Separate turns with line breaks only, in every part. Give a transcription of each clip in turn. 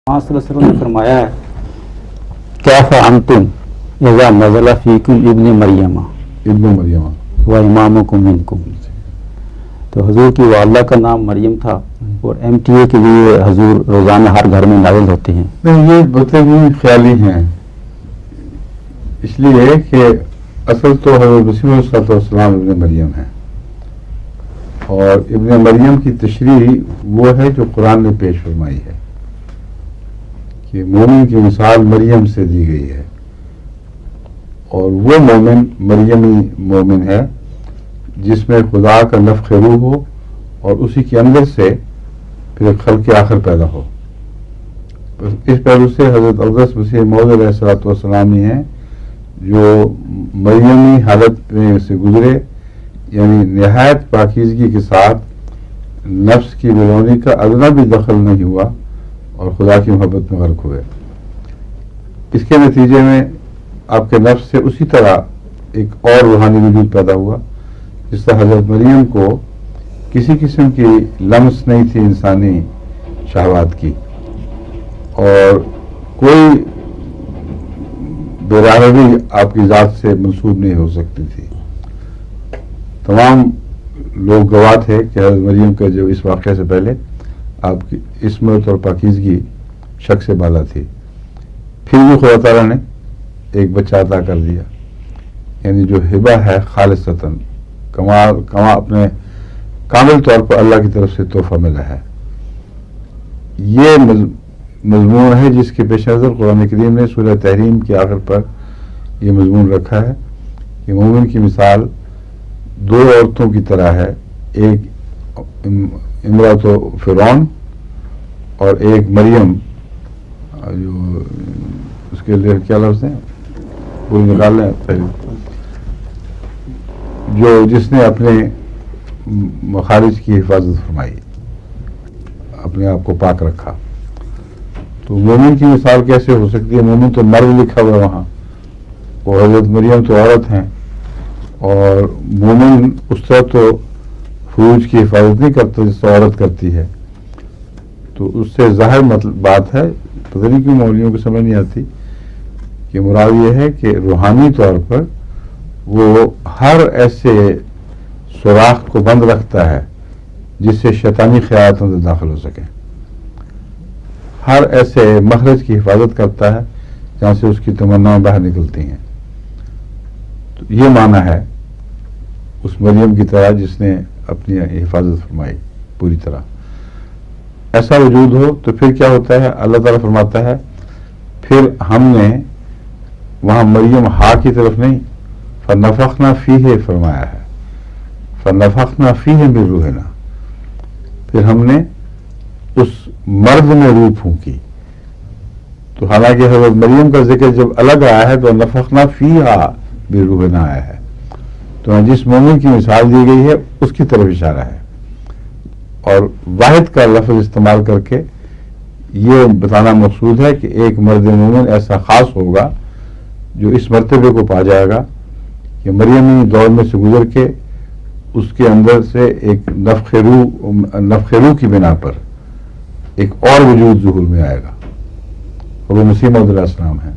صلی اللہ علیہ وسلم نے فرمایا ہے کیا فانتم اذا نزل فیکم ابن مریم و امامکم منکم. تو حضور کی والدہ کا نام مریم تھا اور ایم ٹی اے کے لیے حضور روزانہ ہر گھر میں نازل ہوتے ہیں.
نہیں، یہ باتیں بھی خیالی ہیں، اس لیے کہ اصل تو حضرت مسیح علیہ السلام ابن مریم ہیں، اور ابن مریم کی تشریح وہ ہے جو قرآن نے پیش فرمائی ہے کہ مومن کی مثال مریم سے دی گئی ہے، اور وہ مومن مریمی مومن ہے جس میں خدا کا نفخ روح ہو اور اسی کے اندر سے پھر خلق آخر پیدا ہو. اس پہلو سے حضرت اقدس مسیح موعود علیہ الصلوۃ والسلام ہی ہیں جو مریمی حالت میں سے گزرے، یعنی نہایت پاکیزگی کے ساتھ نفس کی بیرونی کا ادنا بھی دخل نہیں ہوا اور خدا کی محبت میں غرق ہوئے. اس کے نتیجے میں آپ کے نفس سے اسی طرح ایک اور روحانی وجود پیدا ہوا جس طرح حضرت مریم کو کسی قسم کی لمس نہیں تھی انسانی شہوات کی، اور کوئی برابری آپ کی ذات سے منسوب نہیں ہو سکتی تھی. تمام لوگ گواہ تھے کہ حضرت مریم کا جو اس واقعے سے پہلے آپ کی عصمت اور پاکیزگی شک سے بالا تھی، پھر بھی خدا تعالیٰ نے ایک بچہ عطا کر دیا، یعنی جو ہبہ ہے خالصتاً اپنے کامل طور پر اللہ کی طرف سے تحفہ ملا ہے. یہ مضمون ہے جس کے پیش نظر قرآن کریم نے سورہ تحریم کے آخر پر یہ مضمون رکھا ہے کہ مومن کی مثال دو عورتوں کی طرح ہے، ایک امرأۃ فرعون اور ایک مریم، جو اس کے لیے کیا لفظ ہیں وہ نکال لیں، جو جس نے اپنے مخارج کی حفاظت فرمائی، اپنے آپ کو پاک رکھا. تو مومن کی مثال کیسے ہو سکتی ہے؟ مومن تو مرد لکھا ہوا وہاں، وہ حضرت مریم تو عورت ہیں، اور مومن اس طرح تو فروج کی حفاظت نہیں کرتا جس طرح عورت کرتی ہے. تو اس سے ظاہر بات ہے، پتہ نہیں کیوں مولویوں کو سمجھ نہیں آتی، کہ مراد یہ ہے کہ روحانی طور پر وہ ہر ایسے سوراخ کو بند رکھتا ہے جس سے شیطانی خیالات اندر داخل ہو سکیں، ہر ایسے مخرج کی حفاظت کرتا ہے جہاں سے اس کی تمناؤں باہر نکلتی ہیں. تو یہ معنی ہے اس مریم کی طرح جس نے اپنی حفاظت فرمائی پوری طرح. ایسا وجود ہو تو پھر کیا ہوتا ہے؟ اللہ تعالیٰ فرماتا ہے پھر ہم نے وہاں مریم ہا کی طرف نہیں، فنفخنا فیہ فرمایا ہے، فنفخنا فیہ من روحنا، پھر ہم نے اس مرد میں روح پھونکی. تو حالانکہ حضرت مریم کا ذکر جب الگ آیا ہے تو نفخنا فیہا من روحنا آیا ہے، تو جس مومن کی مثال دی گئی ہے اس کی طرف اشارہ ہے، اور واحد کا لفظ استعمال کر کے یہ بتانا مقصود ہے کہ ایک مرد مومن ایسا خاص ہوگا جو اس مرتبے کو پا جائے گا کہ مریمی دور میں سے گزر کے اس کے اندر سے ایک نفخ روح کی بنا پر ایک اور وجود ظہور میں آئے گا، اور وہ مسیح موعود علیہ السلام ہے.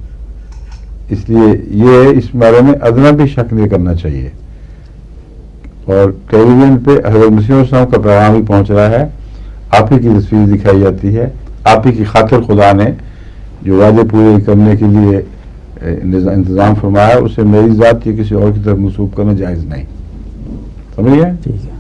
اس لیے یہ اس بارے میں ادنا بھی شک نہیں کرنا چاہیے. اور ٹیلی ویژن پہ حضرت مسیح علیہ السلام کا پیغام بھی پہنچ رہا ہے، آپ ہی کی تصویر دکھائی جاتی ہے، آپ ہی کی خاطر خدا نے جو وعدے پورے کرنے کے لیے انتظام فرمایا، اسے میری ذات یا کسی اور کی طرف منسوب کرنا جائز نہیں. سمجھ گئے؟
ٹھیک ہے.